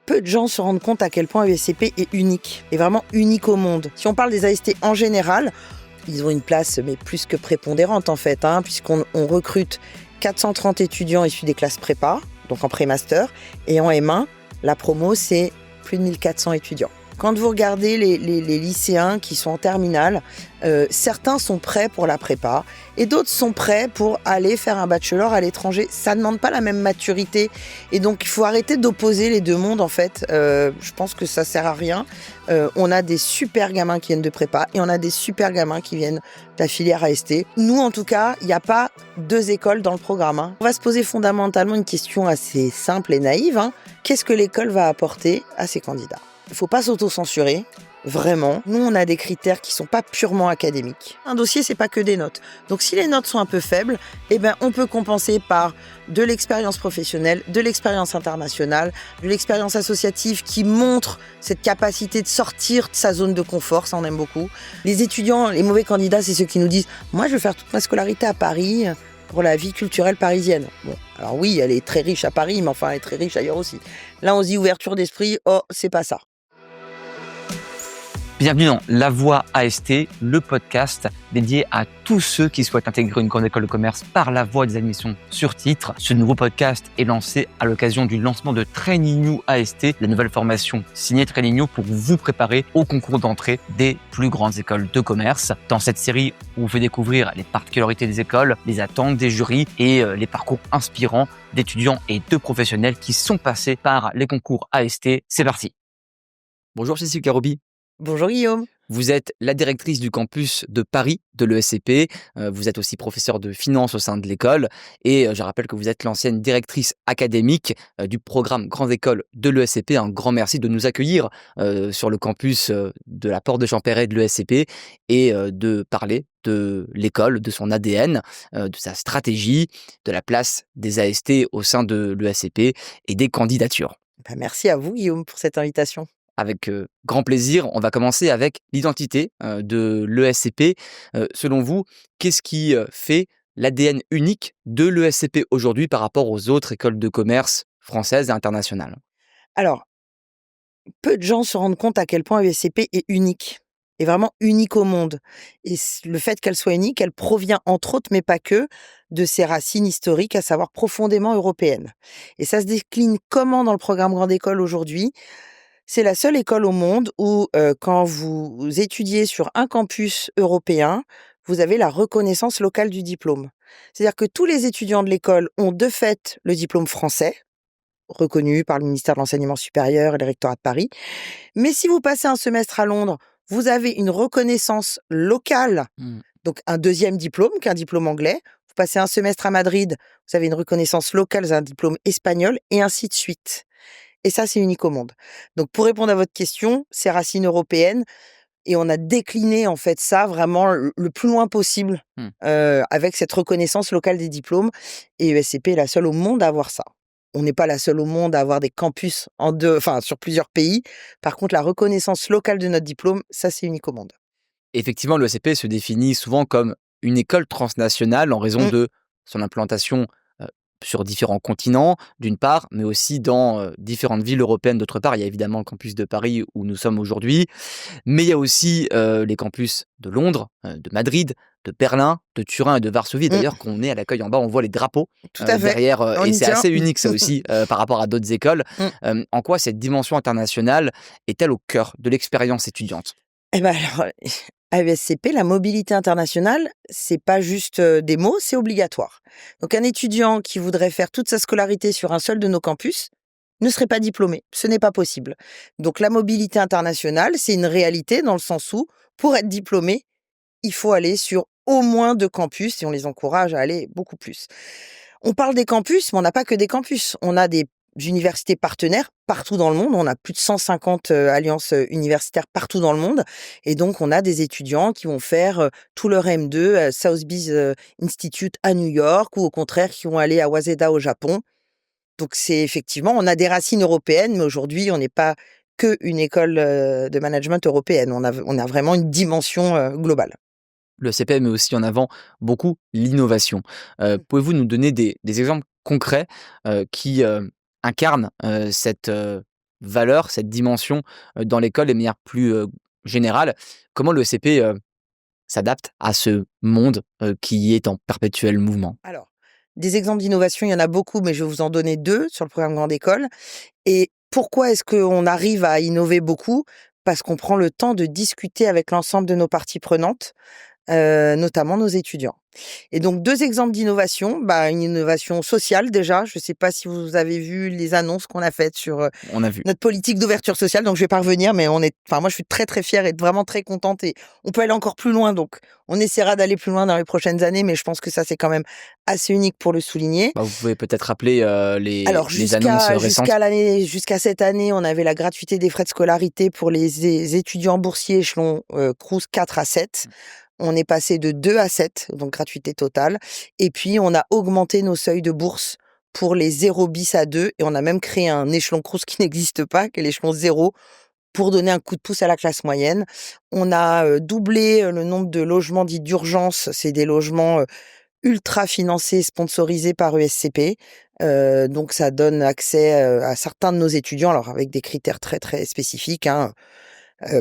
Peu de gens se rendent compte à quel point ESCP est unique, et vraiment unique au monde. Si on parle des AST en général, ils ont une place mais plus que prépondérante en fait, puisqu'on recrute 430 étudiants issus des classes prépa, donc en pré-master, et en M1, la promo c'est plus de 1400 étudiants. Quand vous regardez les lycéens qui sont en terminale, certains sont prêts pour la prépa et d'autres sont prêts pour aller faire un bachelor à l'étranger. Ça ne demande pas la même maturité et donc il faut arrêter d'opposer les deux mondes en fait. Je pense que ça sert à rien. On a des super gamins qui viennent de prépa et on a des super gamins qui viennent de la filière AST. Nous en tout cas, il n'y a pas deux écoles dans le programme. On va se poser fondamentalement une question assez simple et naïve. Qu'est-ce que l'école va apporter à ses candidats ? Il ne faut pas s'auto-censurer, vraiment. Nous, on a des critères qui ne sont pas purement académiques. Un dossier, c'est pas que des notes. Donc, si les notes sont un peu faibles, on peut compenser par de l'expérience professionnelle, de l'expérience internationale, de l'expérience associative qui montre cette capacité de sortir de sa zone de confort, ça on aime beaucoup. Les étudiants, les mauvais candidats, c'est ceux qui nous disent « Moi, je veux faire toute ma scolarité à Paris pour la vie culturelle parisienne. » Bon, alors oui, elle est très riche à Paris, mais enfin, elle est très riche ailleurs aussi. Là, on se dit ouverture d'esprit, c'est pas ça. Bienvenue dans La Voie AST, le podcast dédié à tous ceux qui souhaitent intégrer une grande école de commerce par la voie des admissions sur titre. Ce nouveau podcast est lancé à l'occasion du lancement de Training New AST, la nouvelle formation signée Training New pour vous préparer au concours d'entrée des plus grandes écoles de commerce. Dans cette série, on vous fait découvrir les particularités des écoles, les attentes des jurys et les parcours inspirants d'étudiants et de professionnels qui sont passés par les concours AST. C'est parti. Bonjour Cécile Karoubi. Bonjour Guillaume. Vous êtes la directrice du campus de Paris de l'ESCP. Vous êtes aussi professeure de finance au sein de l'école. Et je rappelle que vous êtes l'ancienne directrice académique du programme Grandes Écoles de l'ESCP. Un grand merci de nous accueillir sur le campus de la Porte de Champéret de l'ESCP et de parler de l'école, de son ADN, de sa stratégie, de la place des AST au sein de l'ESCP et des candidatures. Merci à vous Guillaume pour cette invitation. Avec grand plaisir, on va commencer avec l'identité de l'ESCP. Selon vous, qu'est-ce qui fait l'ADN unique de l'ESCP aujourd'hui par rapport aux autres écoles de commerce françaises et internationales ? Alors, peu de gens se rendent compte à quel point l'ESCP est unique, est vraiment unique au monde. Et le fait qu'elle soit unique, elle provient entre autres, mais pas que, de ses racines historiques, à savoir profondément européennes. Et ça se décline comment dans le programme Grande École aujourd'hui ? C'est la seule école au monde où, quand vous étudiez sur un campus européen, vous avez la reconnaissance locale du diplôme. C'est-à-dire que tous les étudiants de l'école ont de fait le diplôme français, reconnu par le ministère de l'Enseignement supérieur et le rectorat de Paris. Mais si vous passez un semestre à Londres, vous avez une reconnaissance locale, donc un deuxième diplôme qu'un diplôme anglais. Vous passez un semestre à Madrid, vous avez une reconnaissance locale, un diplôme espagnol, et ainsi de suite. Et ça, c'est unique au monde. Donc, pour répondre à votre question, c'est racines européennes. Et on a décliné, en fait, ça vraiment le plus loin possible avec cette reconnaissance locale des diplômes. Et ESCP est la seule au monde à avoir ça. On n'est pas la seule au monde à avoir des campus sur plusieurs pays. Par contre, la reconnaissance locale de notre diplôme, ça, c'est unique au monde. Effectivement, l'ESCP se définit souvent comme une école transnationale en raison de son implantation sur différents continents, d'une part, mais aussi dans différentes villes européennes, d'autre part. Il y a évidemment le campus de Paris où nous sommes aujourd'hui, mais il y a aussi les campus de Londres, de Madrid, de Berlin, de Turin et de Varsovie. D'ailleurs, quand on est à l'accueil en bas, on voit les drapeaux derrière, et c'est assez unique ça aussi par rapport à d'autres écoles. En quoi cette dimension internationale est-elle au cœur de l'expérience étudiante ? Alors, à ESCP, la mobilité internationale, c'est pas juste des mots, c'est obligatoire. Donc, un étudiant qui voudrait faire toute sa scolarité sur un seul de nos campus ne serait pas diplômé. Ce n'est pas possible. Donc, la mobilité internationale, c'est une réalité dans le sens où, pour être diplômé, il faut aller sur au moins 2 campus et on les encourage à aller beaucoup plus. On parle des campus, mais on n'a pas que des campus. On a des universités partenaires partout dans le monde. On a plus de 150 alliances universitaires partout dans le monde. Et donc, on a des étudiants qui vont faire tout leur M2 à Sotheby's Institute à New York ou au contraire qui vont aller à Waseda au Japon. Donc, c'est effectivement, on a des racines européennes, mais aujourd'hui, on n'est pas qu'une école de management européenne. On a vraiment une dimension globale. Le CP met aussi en avant beaucoup l'innovation. Pouvez-vous nous donner des exemples concrets qui incarnent cette valeur, cette dimension dans l'école de manière plus générale. Comment le ESCP s'adapte à ce monde qui est en perpétuel mouvement? Alors, des exemples d'innovation, il y en a beaucoup, mais je vais vous en donner 2 sur le programme Grande École. Et pourquoi est-ce qu'on arrive à innover beaucoup? Parce qu'on prend le temps de discuter avec l'ensemble de nos parties prenantes, notamment nos étudiants. Et donc 2 exemples d'innovation, une innovation sociale déjà, je ne sais pas si vous avez vu les annonces qu'on a faites sur, On a vu. notre politique d'ouverture sociale, donc je vais pas revenir, mais moi je suis très, très fière et vraiment très contente et on peut aller encore plus loin, donc on essaiera d'aller plus loin dans les prochaines années, mais je pense que ça, c'est quand même assez unique pour le souligner. Bah, vous pouvez peut-être rappeler Alors les annonces récentes. jusqu'à cette année, on avait la gratuité des frais de scolarité pour les étudiants boursiers échelon, Crous 4 à 7. On est passé de 2 à 7, donc gratuité totale. Et puis, on a augmenté nos seuils de bourse pour les 0 bis à 2 et on a même créé un échelon Crous qui n'existe pas, qui est l'échelon 0, pour donner un coup de pouce à la classe moyenne. On a doublé le nombre de logements dits d'urgence. C'est des logements ultra financés, sponsorisés par ESCP. Donc ça donne accès à certains de nos étudiants, alors avec des critères très, très spécifiques, hein.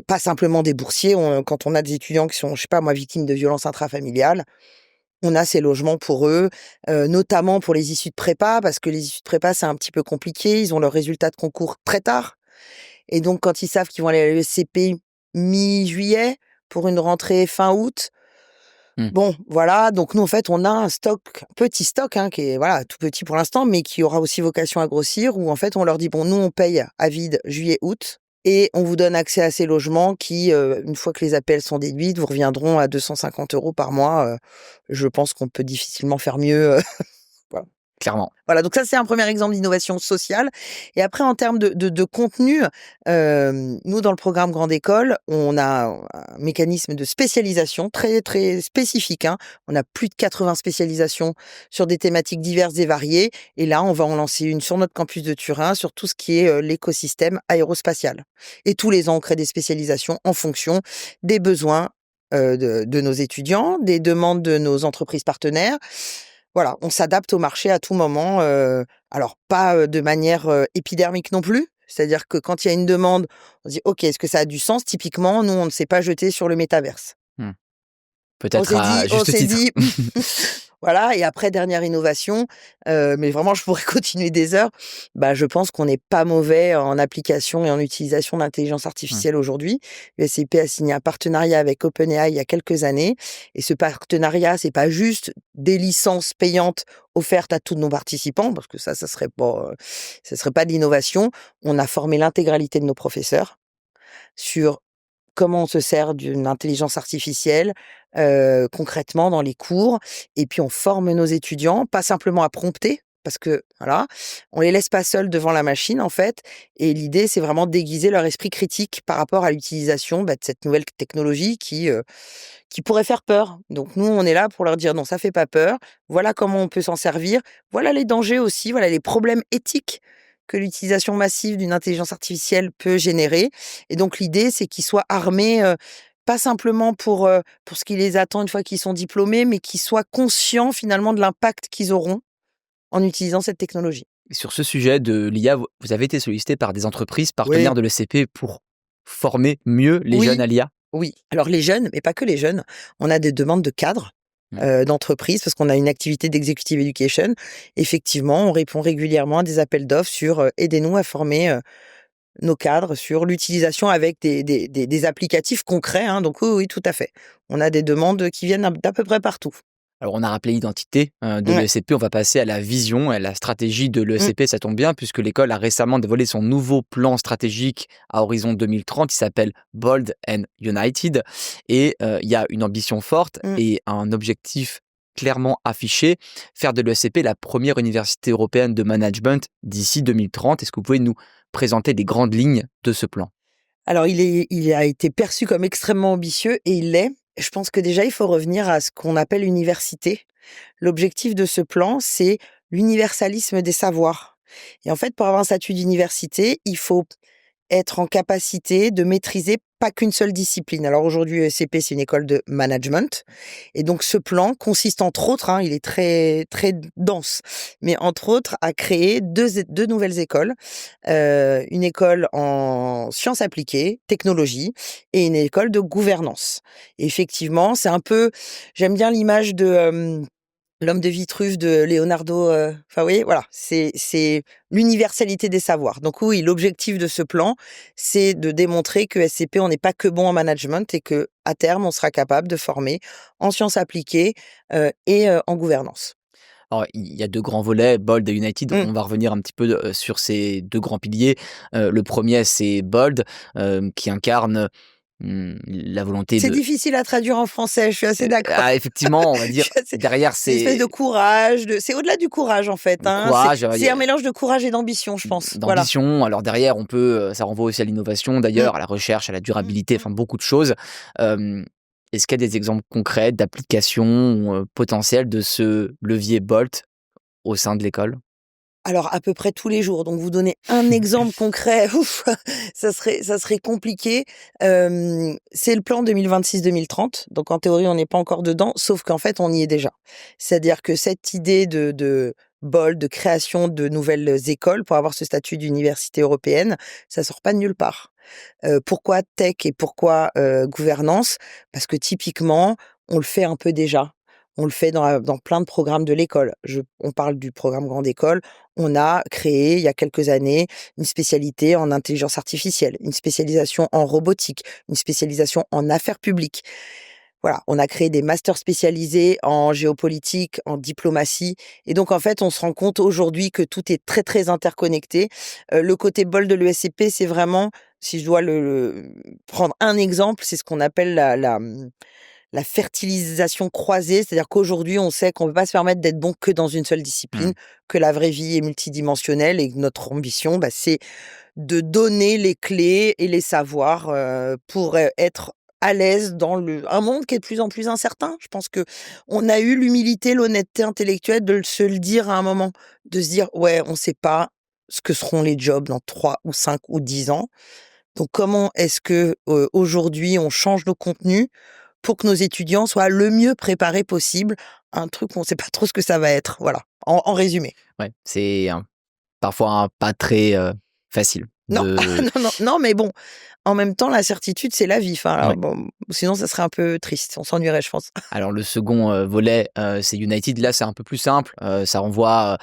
Pas simplement des boursiers. Quand on a des étudiants qui sont, je sais pas moi, victimes de violences intrafamiliales, on a ces logements pour eux, notamment pour les issues de prépa, parce que les issues de prépa, c'est un petit peu compliqué. Ils ont leurs résultats de concours très tard. Et donc, quand ils savent qu'ils vont aller à l'ESCP mi-juillet pour une rentrée fin août, Mmh. bon, voilà. Donc, nous, en fait, on a un petit stock, hein, qui est, voilà, tout petit pour l'instant, mais qui aura aussi vocation à grossir, où, en fait, on leur dit, bon, nous, on paye à vide juillet, août, et on vous donne accès à ces logements qui, une fois que les APL sont déduites, vous reviendront à 250 € par mois. Je pense qu'on peut difficilement faire mieux. Voilà. Clairement. Voilà, donc ça, c'est un premier exemple d'innovation sociale. Et après, en termes de contenu, nous, dans le programme Grande École, on a un mécanisme de spécialisation très, très spécifique, hein. On a plus de 80 spécialisations sur des thématiques diverses et variées. Et là, on va en lancer une sur notre campus de Turin, sur tout ce qui est l'écosystème aérospatial. Et tous les ans, on crée des spécialisations en fonction des besoins de nos étudiants, des demandes de nos entreprises partenaires. Voilà, on s'adapte au marché à tout moment, alors pas, de manière, épidermique non plus. C'est-à-dire que quand il y a une demande, on se dit: «OK, est-ce que ça a du sens?» Typiquement, nous, on ne s'est pas jeté sur le métaverse. Mmh. On Peut-être s'est à dit on juste s'est titre. dit voilà. Et après, dernière innovation, mais vraiment je pourrais continuer des heures, je pense qu'on n'est pas mauvais en application et en utilisation d'intelligence Mmh. artificielle aujourd'hui. l'ESCP a signé un partenariat avec OpenAI il y a quelques années et ce partenariat, c'est pas juste des licences payantes offertes à tous nos participants parce que ça serait pas de l'innovation. On a formé l'intégralité de nos professeurs sur comment on se sert d'une intelligence artificielle, concrètement dans les cours et puis on forme nos étudiants, pas simplement à prompter, parce que voilà, on les laisse pas seuls devant la machine en fait et l'idée c'est vraiment d'aiguiser leur esprit critique par rapport à l'utilisation, de cette nouvelle technologie qui pourrait faire peur. Donc nous, on est là pour leur dire: «Non, ça fait pas peur. Voilà comment on peut s'en servir. Voilà les dangers aussi, voilà les problèmes éthiques que l'utilisation massive d'une intelligence artificielle peut générer». Et donc l'idée, c'est qu'ils soient armés, pas simplement pour ce qui les attend une fois qu'ils sont diplômés, mais qu'ils soient conscients finalement de l'impact qu'ils auront en utilisant cette technologie. Sur ce sujet de l'IA, vous avez été sollicité par des entreprises partenaires Oui. de l'ESCP pour former mieux les jeunes Oui. à l'IA? Oui, alors les jeunes, mais pas que les jeunes, on a des demandes de cadres, Mmh. d'entreprises parce qu'on a une activité d'executive education. Effectivement, on répond régulièrement à des appels d'offres sur, aidez-nous à former, nos cadres sur l'utilisation avec des applicatifs concrets, hein, donc oui, oui, tout à fait. On a des demandes qui viennent d'à peu près partout. Alors, on a rappelé l'identité de Ouais. l'ESCP, on va passer à la vision et la stratégie de Mmh. l'ESCP. Ça tombe bien puisque l'école a récemment dévoilé son nouveau plan stratégique à horizon 2030. Il s'appelle Bold and United et il y a une ambition forte Mmh. et un objectif clairement affiché, faire de l'ESCP la première université européenne de management d'ici 2030. Est-ce que vous pouvez nous présenter les grandes lignes de ce plan? Alors il a été perçu comme extrêmement ambitieux et il l'est. Je pense que déjà il faut revenir à ce qu'on appelle l'université. L'objectif de ce plan, c'est l'universalisme des savoirs et en fait, pour avoir un statut d'université, être en capacité de maîtriser pas qu'une seule discipline. Alors aujourd'hui, ESCP, c'est une école de management. Et donc ce plan consiste entre autres, hein, il est très, très dense, mais entre autres à créer deux nouvelles écoles. Une école en sciences appliquées, technologie, et une école de gouvernance. Et effectivement, c'est un peu, j'aime bien l'image de l'homme de Vitruve de Leonardo, enfin, vous voyez, voilà, c'est l'universalité des savoirs. Donc oui, l'objectif de ce plan, c'est de démontrer que SCP, on n'est pas que bon en management et que à terme, on sera capable de former en sciences appliquées, et en gouvernance. Alors, il y a 2 grands volets, Bold et United. Mmh. On va revenir un petit peu, sur ces 2 grands piliers. Le premier, c'est Bold, qui incarne, la volonté C'est de difficile à traduire en français, je suis assez d'accord. effectivement, on va Je dire, suis assez derrière, C'est une espèce de c'est courage, c'est au-delà du courage, en fait, le hein. courage, il y C'est un a mélange de courage et d'ambition, je pense. Voilà. d'ambition. Alors derrière, on peut, ça renvoie aussi à l'innovation Mmh. d'ailleurs, à la recherche, à la Mmh durabilité, mh. enfin beaucoup de choses. Hem, Est-ce qu'il y a des exemples concrets d'applications, potentielles de ce levier Bolt au sein de l'école? Alors à peu près tous les jours, donc vous donner un exemple concret, ouf, ça serait compliqué. C'est le plan 2026-2030, donc en théorie, on n'est pas encore dedans, sauf qu'en fait, on y est déjà. C'est-à-dire que cette idée de BOL, de création de nouvelles écoles pour avoir ce statut d'université européenne, ça sort pas de nulle part. Pourquoi tech et pourquoi, gouvernance? Parce que typiquement, on le fait un peu déjà. On le fait dans plein de programmes de l'école. On parle du programme grande école. On a créé, il y a quelques années, une spécialité en intelligence artificielle, une spécialisation en robotique, une spécialisation en affaires publiques. Voilà, on a créé des masters spécialisés en géopolitique, en diplomatie et donc en fait, on se rend compte aujourd'hui que tout est très, très interconnecté. Le côté bol de l'ESCP, c'est vraiment, si je dois le prendre un exemple, c'est ce qu'on appelle la fertilisation croisée. C'est-à-dire qu'aujourd'hui, on sait qu'on ne peut pas se permettre d'être bon que dans une seule discipline, Mmh. que la vraie vie est multidimensionnelle et que notre ambition, bah, c'est de donner les clés et les savoirs, pour, être à l'aise dans un monde qui est de plus en plus incertain. Je pense que on a eu l'humilité, l'honnêteté intellectuelle de se le dire à un moment, de se dire: «Ouais, on ne sait pas ce que seront les jobs dans 3 ou 5 ou 10 ans. Donc comment est-ce que, aujourd'hui, on change nos contenus pour que nos étudiants soient le mieux préparés possible à un truc où on ne sait pas trop ce que ça va être?» Voilà, en résumé. Ouais, c'est un parfois un pas très, facile Non, de non, non, non, mais bon, en même temps, la certitude, c'est la vie. Enfin, alors ouais. bon, sinon ça serait un peu triste, on s'ennuierait, je pense. Alors le second, volet, c'est United. Là, c'est un peu plus simple, ça renvoie,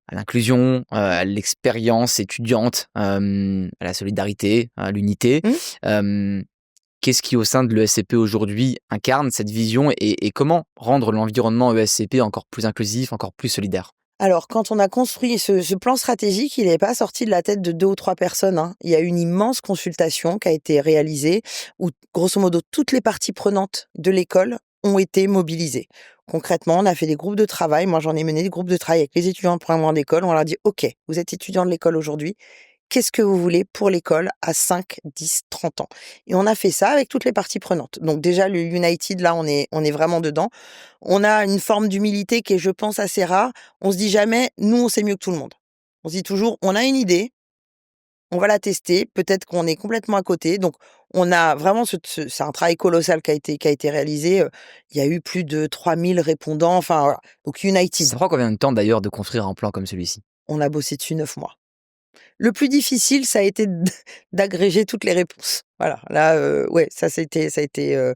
à l'inclusion, à l'expérience étudiante, à la solidarité, à l'unité. Mmh. Hem, Qu'est-ce qui, au sein de l'ESCP aujourd'hui, incarne cette vision et comment rendre l'environnement ESCP encore plus inclusif, encore plus solidaire? Alors, quand on a construit ce plan stratégique, il n'est pas sorti de la tête de 2 ou 3 personnes, hein. Il y a une immense consultation qui a été réalisée où, grosso modo, toutes les parties prenantes de l'école ont été mobilisées. Concrètement, on a fait des groupes de travail. Moi, j'en ai mené des groupes de travail avec les étudiants de première d'école. On leur a dit: «OK, vous êtes étudiants de l'école aujourd'hui. Qu'est-ce que vous voulez pour l'école à 5, 10, 30 ans?» Et on a fait ça avec toutes les parties prenantes. Donc déjà, le United, là, on est vraiment dedans. On a une forme d'humilité qui est, je pense, assez rare. On se dit jamais: «Nous, on sait mieux que tout le monde». On se dit toujours: «On a une idée, on va la tester, peut-être qu'on est complètement à côté». Donc on a vraiment c'est un travail colossal qui a été réalisé, il y a eu plus de 3000 répondants, enfin voilà. Donc United, Ça prend combien de temps d'ailleurs de construire un plan comme celui-ci? on a bossé dessus 9 mois. Le plus difficile, ça a été d'agréger toutes les réponses. Voilà, là, ouais, ça a été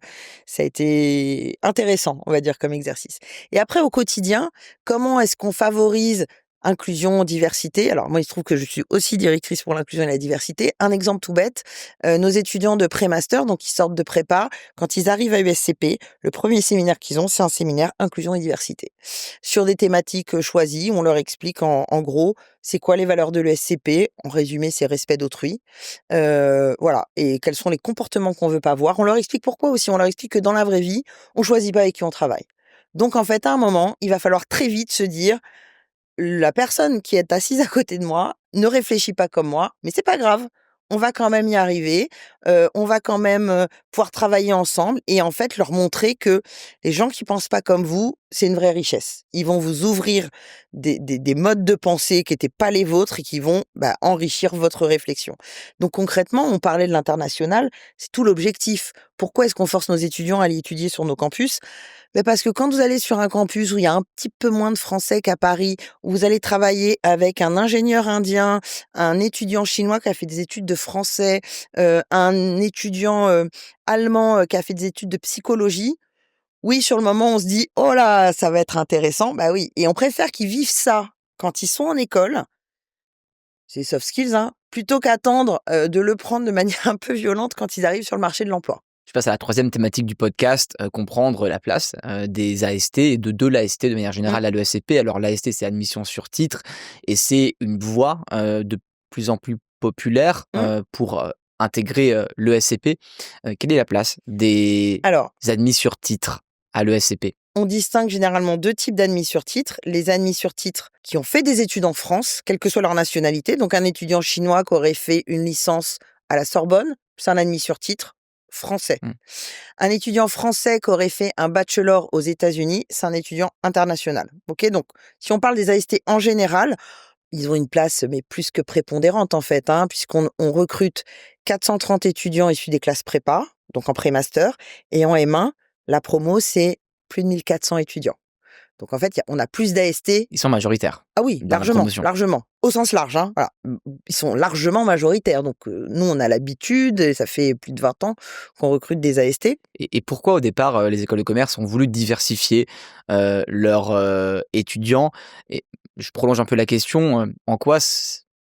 intéressant, on va dire, comme exercice. Et après, au quotidien, comment est-ce qu'on favorise inclusion, diversité? Alors moi, il se trouve que je suis aussi directrice pour l'inclusion et la diversité. Un exemple tout bête, nos étudiants de pré-master, donc qui sortent de prépa, quand ils arrivent à USCP, le premier séminaire qu'ils ont, c'est un séminaire inclusion et diversité. Sur des thématiques, choisies, on leur explique en gros c'est quoi les valeurs de l'ESCP? En résumé, c'est respect d'autrui. Voilà, et quels sont les comportements qu'on veut pas voir. On leur explique pourquoi aussi, on leur explique que dans la vraie vie, on choisit pas avec qui on travaille. Donc en fait, à un moment, il va falloir très vite se dire: «La personne qui est assise à côté de moi ne réfléchit pas comme moi, mais c'est pas grave. on va quand même y arriver, on va quand même, pouvoir travailler ensemble et en fait leur montrer que les gens qui pensent pas comme vous, c'est une vraie richesse. Ils vont vous ouvrir des modes de pensée qui étaient pas les vôtres et qui vont, enrichir votre réflexion. Donc concrètement, on parlait de l'international, c'est tout l'objectif. Pourquoi est-ce qu'on force nos étudiants à aller étudier sur nos campus? Parce que quand vous allez sur un campus où il y a un petit peu moins de Français qu'à Paris, où vous allez travailler avec un ingénieur indien, un étudiant chinois qui a fait des études de français, un étudiant, allemand, qui a fait des études de psychologie. Oui, sur le moment, on se dit: «Oh là, ça va être intéressant». Bah oui, et on préfère qu'ils vivent ça quand ils sont en école, c'est soft skills, hein, plutôt qu'attendre, de le prendre de manière un peu violente quand ils arrivent sur le marché de l'emploi. Je passe à la troisième thématique du podcast, comprendre la place des AST et de l'AST de manière Mmh. générale à l'ESCP. Alors l'AST, c'est admission sur titre et c'est une voie de plus en plus populaire Mmh. pour intégrer l'ESCP. Quelle est la place des Alors, admis sur titre à l'ESCP? on distingue généralement 2 types d'admis sur titre. Les admis sur titre qui ont fait des études en France, quelle que soit leur nationalité. Donc un étudiant chinois qui aurait fait une licence à la Sorbonne, c'est un admis sur titre français. Mmh. Un étudiant français qui aurait fait un bachelor aux États-Unis, c'est un étudiant international. OK? Donc si on parle des AST en général, ils ont une place, mais plus que prépondérante en fait, hein, puisqu'on recrute 430 étudiants issus des classes prépa, donc en pré-master, et en M1, la promo, c'est plus de 1400 étudiants. Donc en fait, on a plus d'AST. Ils sont majoritaires Ah oui, dans la largement, promotion. largement, au sens large, hein, voilà. Ils sont largement majoritaires, donc nous, on a l'habitude, et ça fait plus de 20 ans qu'on recrute des AST. Et pourquoi au départ les écoles de commerce ont voulu diversifier leurs étudiants? Et je prolonge un peu la question, en quoi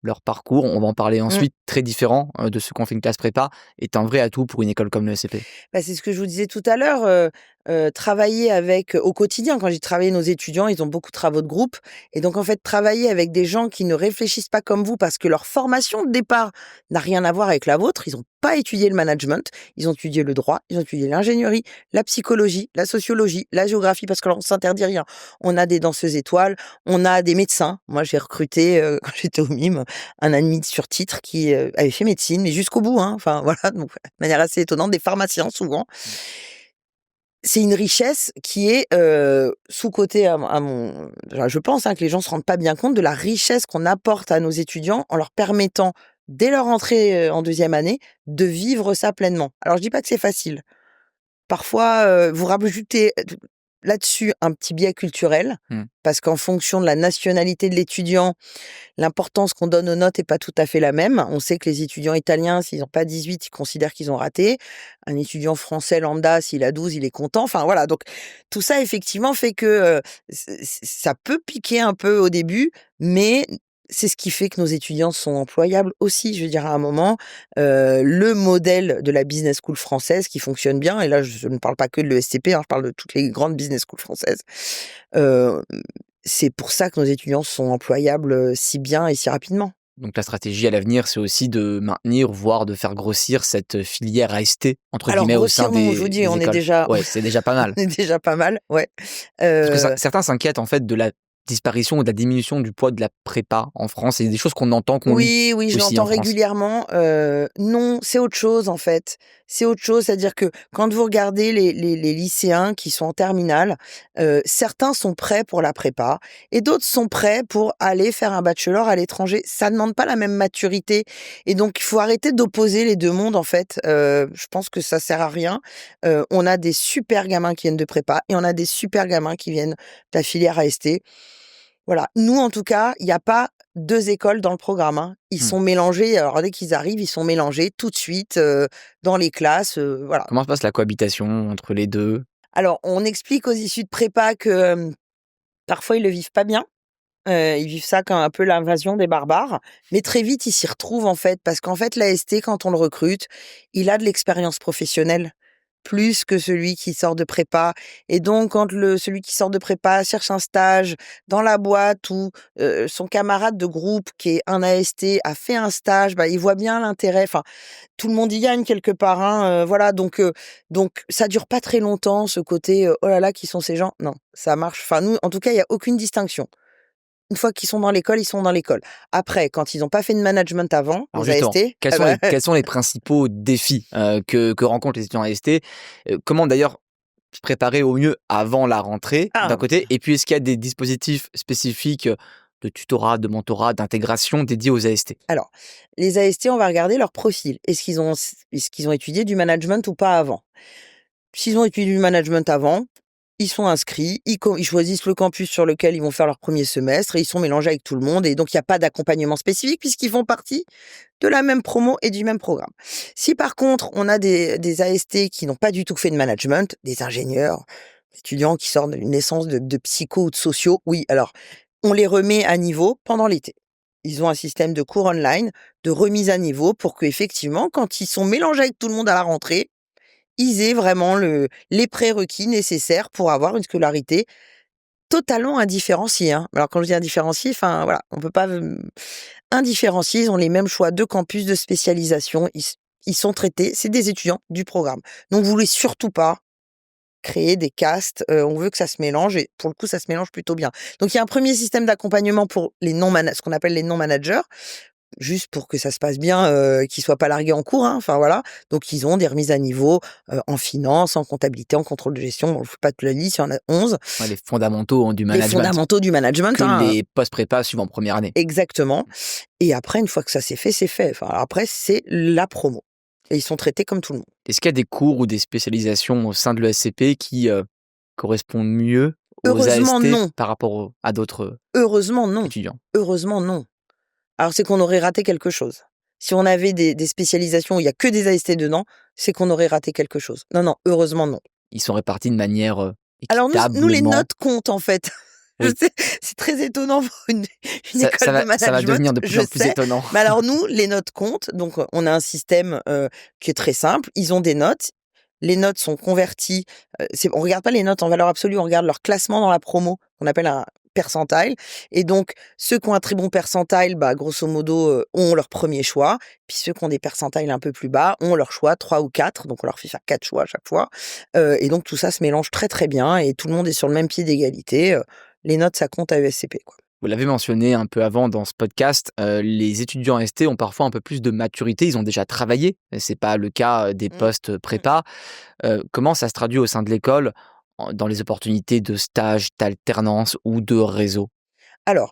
leur parcours, on va en parler Mmh. ensuite, très différent de ce qu'on fait une classe prépa, est un vrai atout pour une école comme le SCP? C'est ce que je vous disais tout à l'heure, travailler avec au quotidien, quand j'ai travaillé nos étudiants, ils ont beaucoup de travaux de groupe et donc en fait, travailler avec des gens qui ne réfléchissent pas comme vous parce que leur formation de départ n'a rien à voir avec la vôtre. Ils ont pas étudié le management, ils ont étudié le droit, ils ont étudié l'ingénierie, la psychologie, la sociologie, la géographie parce que alors on s'interdit rien. On a des danseuses étoiles, on a des médecins. Moi, j'ai recruté, quand j'étais au MIM, un admis sur titre qui, avait fait médecine, mais jusqu'au bout, hein. Enfin voilà, donc de manière assez étonnante, des pharmaciens souvent. C'est une richesse qui est, sous-cotée à mon je pense, hein, que les gens se rendent pas bien compte de la richesse qu'on apporte à nos étudiants en leur permettant, dès leur entrée, en 2e année, de vivre ça pleinement. Alors je dis pas que c'est facile. Parfois, vous rajoutez là-dessus un petit biais culturel, Mmh. parce qu'en fonction de la nationalité de l'étudiant, l'importance qu'on donne aux notes est pas tout à fait la même. On sait que les étudiants italiens, s'ils ont pas 18, ils considèrent qu'ils ont raté. Un étudiant français lambda, s'il a 12, il est content. Enfin voilà, donc tout ça effectivement fait que, ça peut piquer un peu au début, mais c'est ce qui fait que nos étudiants sont employables aussi. Je veux dire à un moment, le modèle de la business school française qui fonctionne bien et là je ne parle pas que de l'ESCP, hein, je parle de toutes les grandes business schools françaises. Heu, c'est pour ça que nos étudiants sont employables, si bien et si rapidement. Donc la stratégie à l'avenir, c'est aussi de maintenir, voire de faire grossir cette filière AST, entre Alors guillemets, au sein grossir non, je vous dis, des on est écoles. déjà Ouais, c'est déjà pas mal. on est déjà pas mal, ouais. Parce que Heu certains s'inquiètent en fait de la disparition ou de la diminution du poids de la prépa en France. C'est des choses qu'on entend, qu'on lit Oui, oui, je aussi l'entends en France. régulièrement. Non, c'est autre chose en fait. C'est autre chose, c'est-à-dire que quand vous regardez les lycéens qui sont en terminale, certains sont prêts pour la prépa et d'autres sont prêts pour aller faire un bachelor à l'étranger. Ça demande pas la même maturité et donc il faut arrêter d'opposer les 2 mondes en fait. Je pense que ça sert à rien. On a des super gamins qui viennent de prépa et on a des super gamins qui viennent de la filière AST. Voilà, nous en tout cas, il y a pas 2 écoles dans le programme, hein. Ils Mmh. sont mélangés, alors dès qu'ils arrivent, ils sont mélangés tout de suite, dans les classes, voilà. Comment se passe la cohabitation entre les deux? Alors on explique aux issus de prépa que, parfois ils le vivent pas bien, ils vivent ça comme un peu l'invasion des barbares, mais très vite ils s'y retrouvent en fait, parce qu'en fait l'AST quand on le recrute, il a de l'expérience professionnelle. Plus que celui qui sort de prépa et donc quand celui qui sort de prépa cherche un stage dans la boîte où, son camarade de groupe qui est un AST a fait un stage, il voit bien l'intérêt, enfin, tout le monde y gagne quelque part, hein, voilà donc ça dure pas très longtemps ce côté, «Oh là là, qui sont ces gens?» Non, ça marche enfin nous, en tout cas, il y a aucune distinction. une fois qu'ils sont dans l'école, ils sont dans l'école. Après, quand ils n'ont pas fait de management avant, Alors les justement, AST, quels sont les principaux défis que rencontrent les étudiants AST? Comment d'ailleurs se préparer au mieux avant la rentrée, d'un côté? Et puis, est-ce qu'il y a des dispositifs spécifiques de tutorat, de mentorat, d'intégration dédiés aux AST? alors, les AST, on va regarder leur profil. Est-ce qu'ils ont étudié du management ou pas avant? S'ils ont étudié du management avant, ils sont inscrits, ils choisissent le campus sur lequel ils vont faire leur premier semestre et ils sont mélangés avec tout le monde. Et donc, il n'y a pas d'accompagnement spécifique puisqu'ils font partie de la même promo et du même programme. Si par contre, on a des AST qui n'ont pas du tout fait de management, des ingénieurs, étudiants qui sortent d'une naissance de psycho ou de sociaux, oui, alors, on les remet à niveau pendant l'été. Ils ont un système de cours online, de remise à niveau pour qu'effectivement, quand ils sont mélangés avec tout le monde à la rentrée, ils aient vraiment les prérequis nécessaires pour avoir une scolarité totalement indifférenciée, hein. Alors quand je dis indifférenciée, enfin voilà, on peut pas indifférenciés, ils ont les mêmes choix de campus, de spécialisation, ils sont traités, c'est des étudiants du programme. Donc vous voulez surtout pas créer des castes, on veut que ça se mélange et pour le coup ça se mélange plutôt bien. Donc il y a un premier système d'accompagnement pour les ce qu'on appelle les non-managers, juste pour que ça se passe bien, qu'ils soient pas largués en cours, hein, enfin voilà. Donc ils ont des remises à niveau, en finance, en comptabilité, en contrôle de gestion. Bon, je fais pas toute la liste, il y en a 11. Ouais, les fondamentaux du Les management, fondamentaux du management, que hein, les post-prépa suivent en première année. exactement. Et après, une fois que ça c'est fait, c'est fait. Enfin, alors après, c'est la promo et ils sont traités comme tout le monde. Est-ce qu'il y a des cours ou des spécialisations au sein de l'ESCP qui correspondent mieux aux Heureusement AST non, par rapport à d'autres heureusement non, étudiants? heureusement non. Alors c'est qu'on aurait raté quelque chose. Si on avait des spécialisations où il y a que des AST dedans, c'est qu'on aurait raté quelque chose. Non, non, heureusement non. Ils sont répartis de manière Alors nous les équitablement. notes comptent en fait. Je Oui, sais, c'est très étonnant pour une école de ça va management, devenir de plus je en plus sais. étonnant. Mais alors nous, les notes comptent. Donc on a un système qui est très simple. Ils ont des notes. Les notes sont converties. On regarde pas les notes en valeur absolue, on regarde leur classement dans la promo, qu'on appelle un percentile. Et donc ceux qui ont un très bon percentile, bah grosso modo, ont leur premier choix. Puis ceux qui ont des percentiles un peu plus bas ont leur choix 3 ou 4. Donc on leur fait faire 4 choix à chaque fois. Et donc tout ça se mélange très très bien et tout le monde est sur le même pied d'égalité. Les notes, ça compte à ESCP, quoi. Vous l'avez mentionné un peu avant dans ce podcast, les étudiants AST ont parfois un peu plus de maturité, ils ont déjà travaillé, c'est pas le cas des Mmh. postes prépa. Comment ça se traduit au sein de l'école, dans les opportunités de stage, d'alternance ou de réseau? Alors,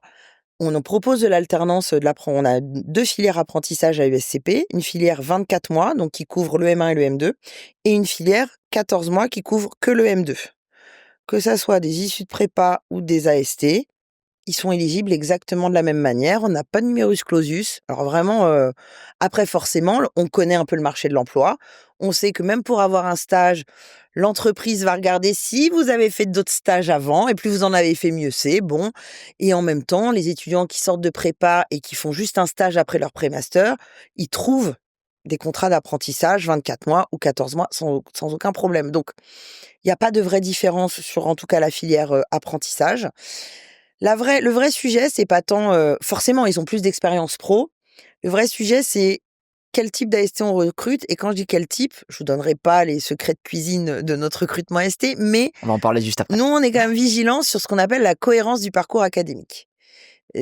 on nous propose de l'alternance, on a 2 filières apprentissage à ESCP, une filière 24 mois, donc qui couvre le M1 et le M2 et une filière 14 mois qui couvre que le M2. Que ça soit des issus de prépa ou des AST, ils sont éligibles exactement de la même manière. On n'a pas de numerus clausus. Alors vraiment, après forcément, on connaît un peu le marché de l'emploi. On sait que même pour avoir un stage, l'entreprise va regarder si vous avez fait d'autres stages avant et plus vous en avez fait, mieux c'est, bon. Et en même temps, les étudiants qui sortent de prépa et qui font juste un stage après leur pré-master, ils trouvent des contrats d'apprentissage 24 mois ou 14 mois sans aucun problème. Donc, il y a pas de vraie différence sur, en tout cas, la filière, apprentissage. Le vrai sujet, c'est pas tant, forcément, ils ont plus d'expérience pro. Le vrai sujet, c'est quel type d'AST on recrute et quand je dis quel type, je vous donnerai pas les secrets de cuisine de notre recrutement AST, mais On va en parler juste après. nous, on est quand même vigilants sur ce qu'on appelle la cohérence du parcours académique.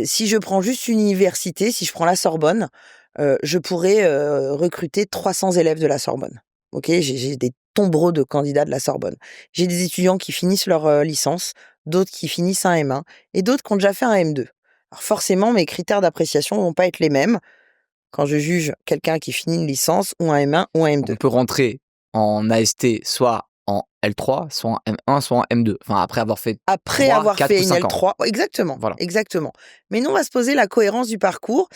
Si je prends juste une université, si je prends la Sorbonne, je pourrais, recruter 300 élèves de la Sorbonne. OK? J'ai des tombereaux de candidats de la Sorbonne. J'ai des étudiants qui finissent leur, licence, d'autres qui finissent un M1 et d'autres qui ont déjà fait un M2. Alors forcément, mes critères d'appréciation vont pas être les mêmes quand je juge quelqu'un qui finit une licence ou un M1 ou un On M2. peut rentrer en AST soit en L3, soit en M1, soit en M2. Enfin, après avoir fait Après 3, avoir 4 fait ou une 5 ans. L3, exactement, Voilà. exactement. Mais nous, on va se poser la cohérence du parcours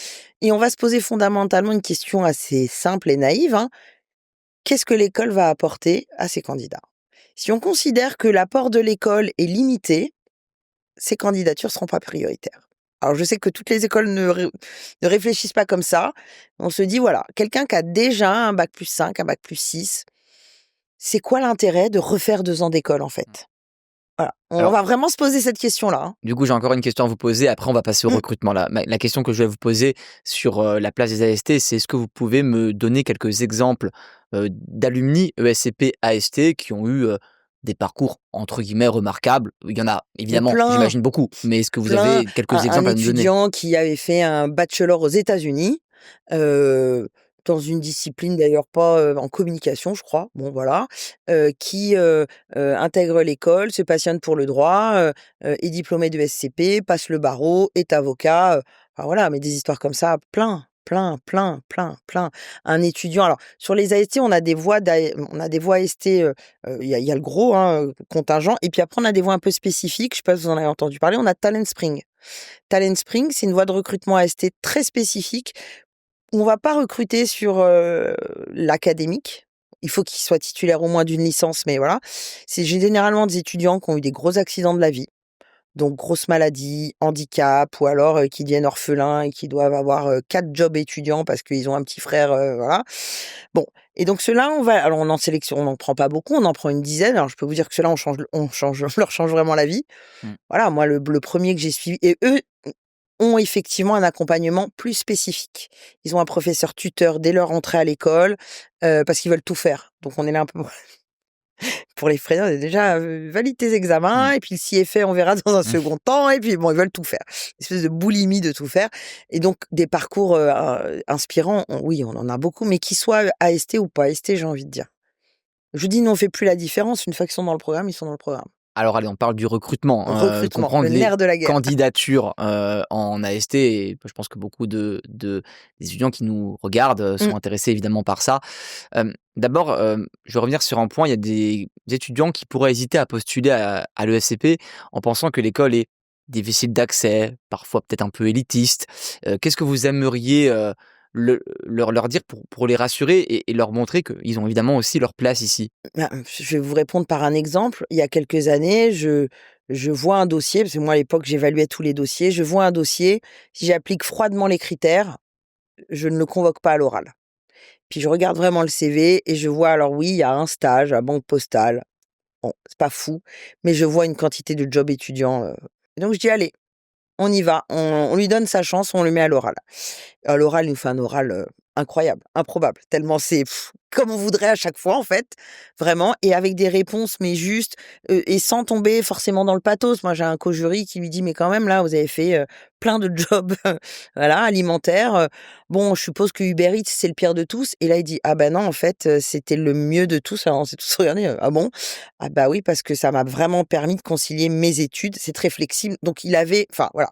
et on va se poser fondamentalement une question assez simple et naïve, hein. Qu'est-ce que l'école va apporter à ses candidats? Si on considère que l'apport de l'école est limité, ces candidatures seront pas prioritaires. Alors je sais que toutes les écoles ne réfléchissent pas comme ça. On se dit voilà, quelqu'un qui a déjà un bac+5, un bac+6, c'est quoi l'intérêt de refaire 2 ans d'école en fait? Voilà, on Alors, va vraiment se poser cette question-là, hein. du coup, j'ai encore une question à vous poser. Après, on va passer au Mmh. recrutement. La question que je vais vous poser sur la place des AST, c'est est-ce que vous pouvez me donner quelques exemples d'alumni ESCP AST qui ont eu des parcours entre guillemets remarquables? Il y en a Mais évidemment, plein, j'imagine beaucoup, mais est-ce que vous plein. avez quelques Un exemples à nous donner? étudiant qui avait fait un bachelor aux États-Unis, heu, dans une discipline d'ailleurs pas, en communication, je crois, bon voilà, qui, intègre l'école, se passionne pour le droit, est diplômé de SCP, passe le barreau, est avocat, enfin voilà, mais des histoires comme ça, plein, plein, plein, plein, plein. Un étudiant alors sur les AST, on a des voies AST, il y a le gros, hein, contingent et puis après on a des voies un peu spécifiques, je sais pas si vous en avez entendu parler, on a Talent Spring. Talent Spring, c'est une voie de recrutement AST très spécifique. On va pas recruter sur, l'académique. Il faut qu'il soit titulaire au moins d'une licence, mais voilà. C'est généralement des étudiants qui ont eu des gros accidents de la vie, donc grosses maladies, handicap ou alors, qui deviennent orphelins et qui doivent avoir, 4 jobs étudiants parce qu'ils ont un petit frère, voilà. Bon et donc ceux-là, on n'en prend pas beaucoup, on en prend une dizaine. Alors je peux vous dire que ceux-là, on leur change vraiment la vie. Mmh. Voilà, moi le 1er que j'ai suivi et eux ont effectivement un accompagnement plus spécifique. Ils ont un professeur tuteur dès leur entrée à l'école, parce qu'ils veulent tout faire. Donc on est là un peu pour les freiner, déjà, valide tes examens Mmh. et puis s'il est fait, on verra dans un Mmh. second temps et puis bon, ils veulent tout faire. Une espèce de boulimie de tout faire et donc des parcours, inspirants, oui, on en a beaucoup, mais qu'ils soient, AST ou pas AST, j'ai envie de dire. Je dis: «Nous, on fait plus la différence». Une fois qu'ils sont dans le programme, ils sont dans le programme. Alors allez, on parle du recrutement, Recrutement, comprendre le les nerf de la guerre. candidatures, en AST et je pense que beaucoup des étudiants qui nous regardent, Mmh. sont intéressés évidemment par ça. D'abord, je vais revenir sur un point, il y a des étudiants qui pourraient hésiter à postuler à l'ESCP en pensant que l'école est difficile d'accès, parfois peut-être un peu élitiste. Qu'est-ce que vous aimeriez, leur dire pour les rassurer et leur montrer qu'ils ont évidemment aussi leur place ici? Bah, je vais vous répondre par un exemple. Il y a quelques années, je vois un dossier, parce que moi à l'époque j'évaluais tous les dossiers, je vois un dossier, si j'applique froidement les critères, je ne le convoque pas à l'oral. Puis je regarde vraiment le CV et je vois alors oui, il y a un stage à Banque Postale, bon, c'est pas fou, mais je vois une quantité de jobs étudiants, et donc je dis: «Allez, on y va, on lui donne sa chance, on le met à l'oral». À l'oral, il nous fait un oral, incroyable, improbable, tellement c'est comme on voudrait à chaque fois en fait, vraiment et avec des réponses mais justes, et sans tomber forcément dans le pathos. Moi, j'ai un co-jury qui lui dit: «Mais quand même là, vous avez fait, plein de jobs, voilà, alimentaires, bon, je suppose que Uber Eats, c'est le pire de tous?» et là, il dit: «Ah bah non, en fait, c'était le mieux de tous». Alors on s'est tous regardés: «Ah bon?» «Ah bah oui, parce que ça m'a vraiment permis de concilier mes études, c'est très flexible». Donc il avait enfin voilà,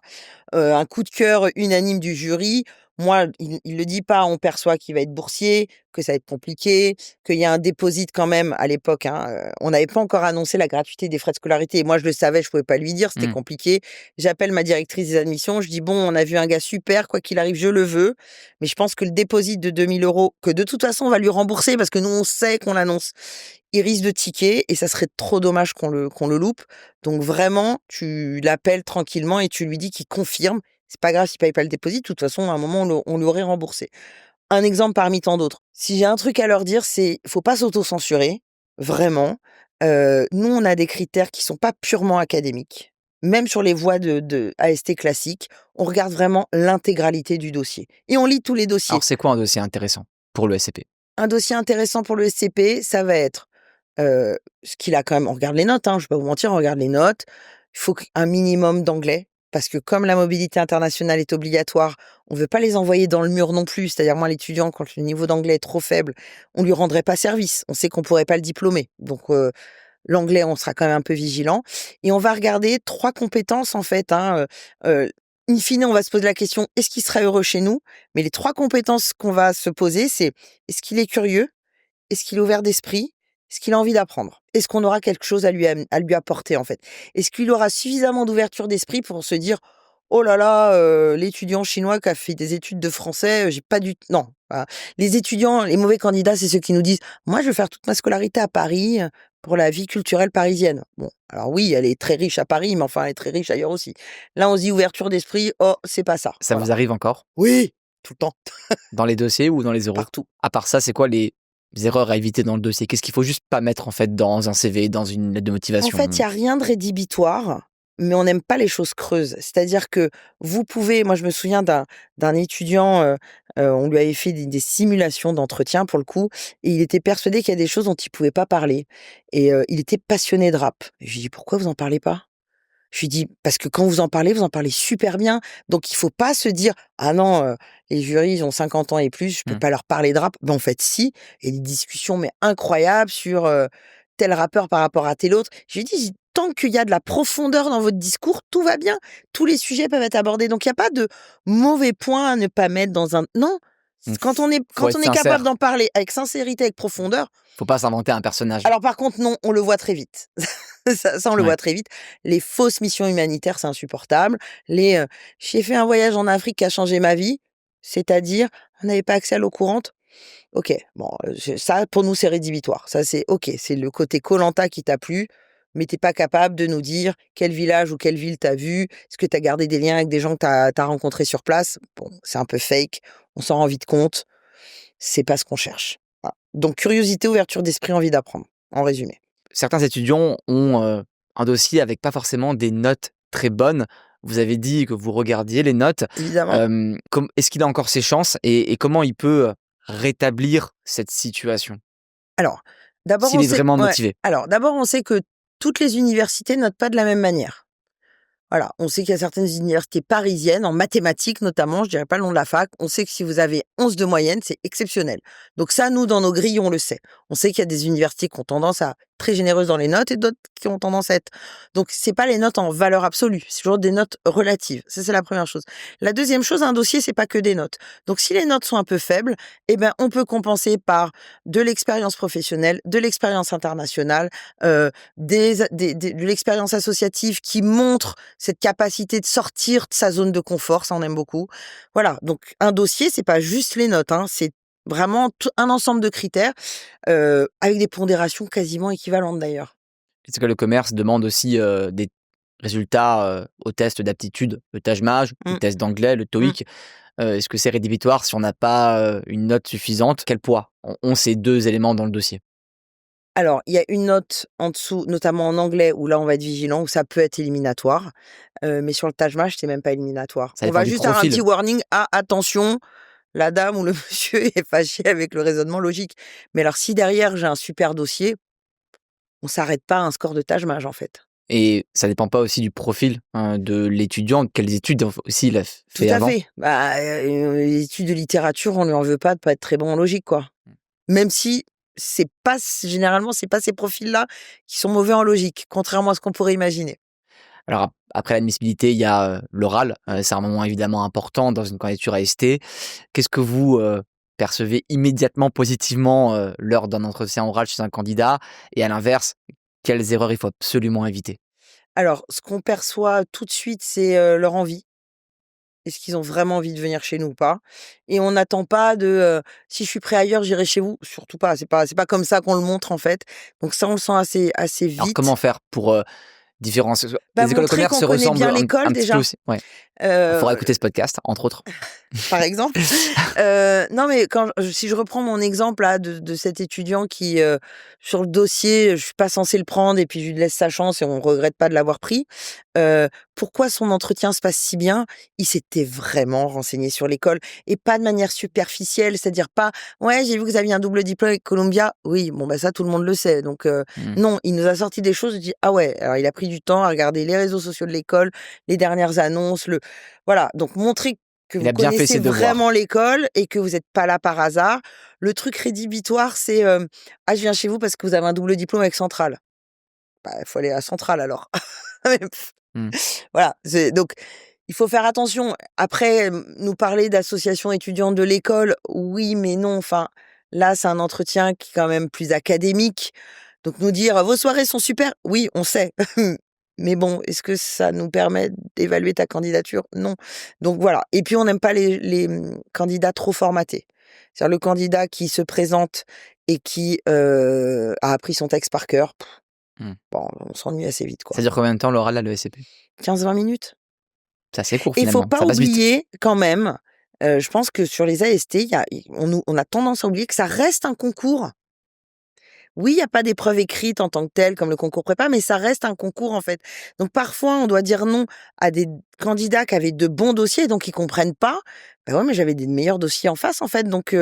un coup de cœur unanime du jury. Moi, il le dit pas, on perçoit qu'il va être boursier, que ça va être compliqué, qu'il y a un déposit quand même à l'époque, hein, on n'avait pas encore annoncé la gratuité des frais de scolarité et moi je le savais, je pouvais pas lui dire, c'était Mmh. compliqué. J'appelle ma directrice des admissions, je dis: «Bon, on a vu un gars super, quoi qu'il arrive, je le veux, mais je pense que le déposit de 2 000 € que de toute façon on va lui rembourser parce que nous on sait qu'on l'annonce, il risque de tiquer et ça serait trop dommage qu'on le loupe. Donc vraiment, tu l'appelles tranquillement et tu lui dis qu'il confirme. C'est pas grave s'il paye pas le dépôt, de toute façon, à un moment, on l'aurait remboursé. Un exemple parmi tant d'autres. Si j'ai un truc à leur dire, c'est faut pas s'auto-censurer, vraiment. Nous, on a des critères qui sont pas purement académiques. Même sur les voies de AST classiques, on regarde vraiment l'intégralité du dossier et on lit tous les dossiers. Alors c'est quoi un dossier intéressant pour le SCP? Un dossier intéressant pour le SCP, ça va être, ce qu'il a quand même on regarde les notes, hein, je vais pas vous mentir, on regarde les notes. Il faut un minimum d'anglais parce que comme la mobilité internationale est obligatoire, on veut pas les envoyer dans le mur non plus. C'est-à-dire moi, l'étudiant, quand le niveau d'anglais est trop faible, on lui rendrait pas service. On sait qu'on pourrait pas le diplômer. Donc, l'anglais, on sera quand même un peu vigilant et on va regarder 3 compétences en fait, hein, in fine, on va se poser la question: «Est-ce qu'il serait heureux chez nous?» mais les 3 compétences qu'on va se poser, c'est: est-ce qu'il est curieux? Est-ce qu'il est ouvert d'esprit? Est-ce qu'il a envie d'apprendre? Est-ce qu'on aura quelque chose à lui apporter, en fait? Est-ce qu'il aura suffisamment d'ouverture d'esprit pour se dire: «Oh là là, l'étudiant chinois qui a fait des études de français, j'ai pas du» non, voilà. Les étudiants, les mauvais candidats, c'est ceux qui nous disent: «Moi, je veux faire toute ma scolarité à Paris, pour la vie culturelle parisienne». Bon, alors oui, elle est très riche à Paris, mais enfin, elle est très riche ailleurs aussi. Là, on se dit: «Ouverture d'esprit», oh, c'est pas ça, Ça voilà. vous arrive encore? Oui, tout le temps, Dans les dossiers ou dans les euros? partout. À part ça, c'est quoi les erreurs à éviter dans le dossier? Qu'est-ce qu'il faut juste pas mettre en fait dans un CV, dans une lettre de En motivation? fait, il y a rien de rédhibitoire. mais on n'aime pas les choses creuses. C'est-à-dire que vous pouvez, moi je me souviens d'un étudiant, on lui avait fait des simulations d'entretien pour le coup, et il était persuadé qu'il y a des choses dont il pouvait pas parler. Et il était passionné de rap. Et je lui dis: «Pourquoi vous en parlez pas?» Je lui dis: «Parce que quand vous en parlez super bien. Donc il faut pas se dire: "Ah non, les jurys, ils ont 50 ans et plus, je peux Mmh. pas leur parler de rap"». Ben, en fait, si, et des discussions mais incroyables sur, tel rappeur par rapport à tel autre. Je lui dis: «Tant qu'il y a de la profondeur dans votre discours, tout va bien. Tous les sujets peuvent être abordés. Donc il y a pas de mauvais points à ne pas mettre dans un» non, Donc quand on est faut être capable sincère. d'en parler avec sincérité, avec profondeur. Faut pas s'inventer un personnage. Alors par contre non, on le voit très vite. Ça on le Ouais. voit très vite. Les fausses missions humanitaires, c'est insupportable. Les, «J'ai fait un voyage en Afrique qui a changé ma vie», c'est-à-dire? On n'avait pas accès à l'eau courante? OK, bon, ça pour nous c'est rédhibitoire. Ça c'est OK, c'est le côté koh qui t'a plu, mais tu pas capable de nous dire quel village ou quelle ville t'as vu. Est-ce que t'as gardé des liens avec des gens que t'as rencontrés sur place? Bon, c'est un peu fake, on s'en rend vite compte, c'est pas ce qu'on cherche. Voilà. Donc curiosité, ouverture d'esprit, envie d'apprendre, en résumé. Certains étudiants ont, un dossier avec pas forcément des notes très bonnes. Vous avez dit que vous regardiez les notes. Évidemment. Est-ce qu'il a encore ses chances et comment il peut, rétablir cette situation? Alors, d'abord S'il on est sait vraiment ouais, motivé? alors d'abord on sait que toutes les universités notent pas de la même manière. Voilà, on sait qu'il y a certaines universités parisiennes, en mathématiques notamment, je dirais pas le nom de la fac, on sait que si vous avez 11 de moyenne, c'est exceptionnel. Donc ça, nous, dans nos grilles, on le sait. On sait qu'il y a des universités qui ont tendance à très généreuses dans les notes et d'autres qui ont tendance à être... Donc c'est pas les notes en valeur absolue, c'est toujours des notes relatives. Ça, c'est la première chose. La deuxième chose, un dossier, c'est pas que des notes. Donc si les notes sont un peu faibles, eh ben, on peut compenser par de l'expérience professionnelle, de l'expérience internationale, de l'expérience associative qui montre cette capacité de sortir de sa zone de confort, ça on aime beaucoup. Voilà, donc un dossier, c'est pas juste les notes, hein, c'est vraiment un ensemble de critères, avec des pondérations quasiment équivalentes d'ailleurs. Est-ce que le commerce demande aussi, des résultats, aux tests d'aptitude, le TAJMAJ, le Mmh, test d'anglais, le mmh. TOEIC? Est-ce que c'est rédhibitoire si on n'a pas, une note suffisante? Quel poids ont ces 2 éléments dans le dossier? Alors, il y a une note en dessous, notamment en anglais, où là on va être vigilant, où ça peut être éliminatoire, mais sur le Taj Mahal, c'est même pas éliminatoire. Ça On dépend va du juste avoir un profil. petit warning: «Ah attention, la dame ou le monsieur est fâché avec le raisonnement logique». Mais alors si derrière j'ai un super dossier, on s'arrête pas à un score de Taj Mahal en fait. Et ça dépend pas aussi du profil, de l'étudiant? Quelles études aussi il a Tout fait à avant? fait. Bah, les études de littérature, on lui en veut pas de pas être très bon en logique, quoi. Même si c'est pas généralement, c'est pas ces profils-là qui sont mauvais en logique, contrairement à ce qu'on pourrait imaginer. Alors après l'admissibilité, il y a, l'oral, c'est un moment évidemment important dans une candidature à ST. Qu'est-ce que vous, percevez immédiatement positivement, lors d'un entretien oral chez un candidat? Et à l'inverse, quelles erreurs il faut absolument éviter? Alors, ce qu'on perçoit tout de suite, c'est, leur envie. Est-ce qu'ils ont vraiment envie de venir chez nous ou pas? Et on n'attend pas de, «Si je suis prêt ailleurs, j'irai chez vous». Surtout pas, c'est pas comme ça qu'on le montre, en fait. Donc ça, on le sent assez Alors comment vite. faire pour, différencier? Bah, Les écoles de montrer commerce qu'on se connaît ressemblent bien un l'école petit peu déjà. aussi? Ouais. Il faudra Heu écouter ce podcast, entre autres. Par exemple. Non, mais si je reprends mon exemple là de cet étudiant qui, sur le dossier, je suis pas censée le prendre et puis je lui laisse sa chance et on regrette pas de l'avoir pris. Pourquoi son entretien se passe si bien? Il s'était vraiment renseigné sur l'école et pas de manière superficielle, c'est-à-dire pas: «Ouais, j'ai vu que vous aviez un double diplôme avec Columbia». Oui, bon, bah, ça tout le monde le sait donc Mmh. non, il nous a sorti des choses, je dis: «Ah ouais». Alors il a pris du temps à regarder les réseaux sociaux de l'école, les dernières annonces, voilà, donc montrer que Il vous a bien fait connaissez ses devoirs. vraiment l'école et que vous êtes pas là par hasard. Le truc rédhibitoire, c'est, «Ah, je viens chez vous parce que vous avez un double diplôme avec Centrale». Bah, il faut aller à Centrale alors. Mmh. Voilà, c'est donc il faut faire attention. Après, nous parler d'association étudiante de l'école, oui, mais non. Enfin, là, c'est un entretien qui est quand même plus académique. Donc nous dire: «Vos soirées sont super», oui, on sait. Mais bon, est-ce que ça nous permet d'évaluer ta candidature? Non. Donc voilà. Et puis on n'aime pas les candidats trop formatés. C'est-à-dire le candidat qui se présente et qui, a appris son texte par cœur, Mmh. bon, on s'ennuie assez vite, quoi. Ça dure combien de temps l'oral à l'ESCP? 15-20 minutes. C'est assez court Et il faut finalement, pas ça passe vite. oublier quand même, je pense que sur les AST, il y a on a tendance à oublier que ça reste un concours. Oui, il n'y a pas d'épreuve écrite en tant que telle, comme le concours prépa, mais ça reste un concours, en fait. Donc, parfois, on doit dire non à des candidats qui avaient de bons dossiers, donc ils comprennent pas. Ben ouais, mais j'avais des meilleurs dossiers en face, en fait. Donc,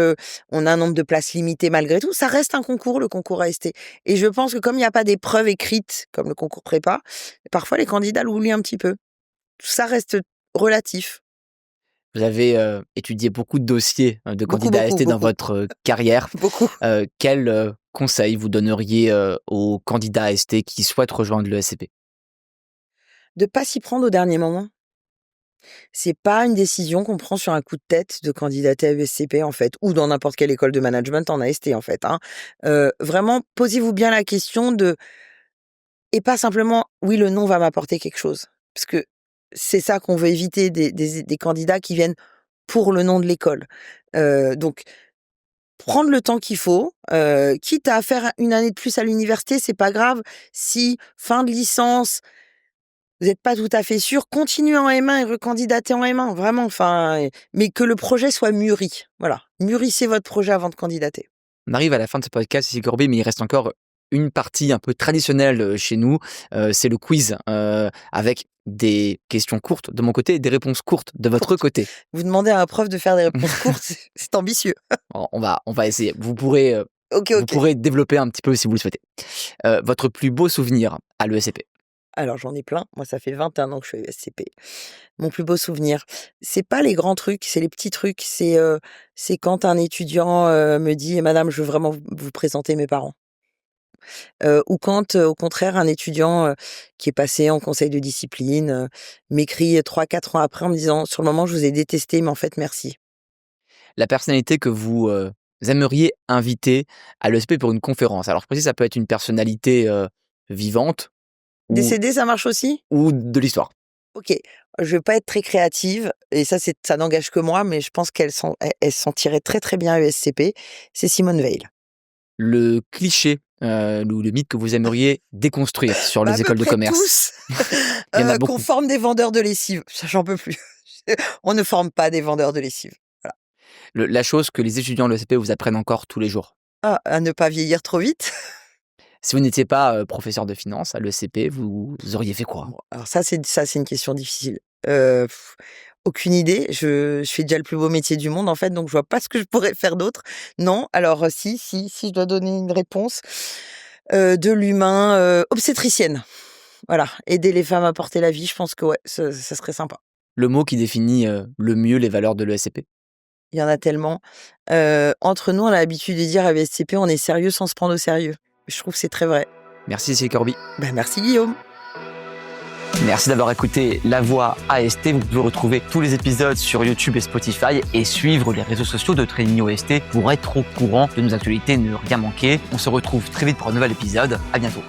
on a un nombre de places limité malgré tout. Ça reste un concours, le concours AST. Et je pense que comme il n'y a pas d'épreuve écrite, comme le concours prépa, parfois, les candidats l'oublient un petit peu. Tout ça reste relatif. Vous avez étudié beaucoup de dossiers de candidats AST dans votre carrière. Beaucoup. Quel conseil vous donneriez aux candidats AST qui souhaitent rejoindre le SCP? De pas s'y prendre au dernier moment. C'est pas une décision qu'on prend sur un coup de tête de candidater à l'ESCP, en fait, ou dans n'importe quelle école de management en AST, en fait, hein. Vraiment, posez-vous bien la question et pas simplement: «Oui, le nom va m'apporter quelque chose». Parce que c'est ça qu'on veut éviter des candidats qui viennent pour le nom de l'école. Donc prendre le temps qu'il faut, quitte à faire une année de plus à l'université, c'est pas grave. Si, fin de licence, vous n'êtes pas tout à fait sûr, continuez en M1 et recandidatez en M1, vraiment, enfin, mais que le projet soit mûri. Voilà, mûrissez votre projet avant de candidater. On arrive à la fin de ce podcast, Cécile Corbier, mais il reste encore une partie un peu traditionnelle chez nous, c'est le quiz, avec des questions courtes de mon côté et des réponses courtes de votre côté. Vous demandez à un prof de faire des réponses courtes, c'est ambitieux. On va essayer. Vous pourrez développer un petit peu si vous le souhaitez. Votre plus beau souvenir à l'ESCP? Alors j'en ai plein, moi ça fait 21 ans que je suis à l'ESCP. Mon plus beau souvenir, c'est pas les grands trucs, c'est les petits trucs, c'est quand un étudiant me dit: «Madame, je veux vraiment vous présenter mes parents». Ou quand, au contraire, un étudiant, qui est passé en conseil de discipline, m'écrit 3-4 ans après en me disant: «Sur le moment, je vous ai détesté, mais en fait, merci». La personnalité que vous aimeriez inviter à l'ESCP pour une conférence? Alors je précise, ça peut être une personnalité vivante Décédé, ça marche aussi? ou de l'histoire. OK. Je vais pas être très créative et ça n'engage que moi, mais je pense elle se sentirait très, très bien à l'ESCP, c'est Simone Veil. Le cliché ou le mythe que vous aimeriez déconstruire sur les écoles de commerce? Tous. Il y en a beaucoup. Qu'on forme des vendeurs de lessive, ça j'en peux plus. On ne forme pas des vendeurs de lessive. Voilà. La chose que les étudiants de l'ESCP vous apprennent encore tous les jours? Ah, à ne pas vieillir trop vite. Si vous n'étiez pas professeur de finance à l'ESCP, vous auriez fait quoi? Bon, alors ça c'est une question difficile. Aucune idée. Je fais déjà le plus beau métier du monde en fait, donc je vois pas ce que je pourrais faire d'autre. Non, alors si je dois donner une réponse, de l'humain, obstétricienne. Voilà, aider les femmes à porter la vie, je pense que ouais, ça serait sympa. Le mot qui définit le mieux les valeurs de l'ESCP? Il y en a tellement. Entre nous, on a l'habitude de dire à l'ESCP, on est sérieux sans se prendre au sérieux. Je trouve que c'est très vrai. Merci Cécile Corby. Ben, merci Guillaume. Merci d'avoir écouté La Voix AST. Vous pouvez retrouver tous les épisodes sur YouTube et Spotify et suivre les réseaux sociaux de Training OST pour être au courant de nos actualités, ne rien manquer. On se retrouve très vite pour un nouvel épisode. À bientôt.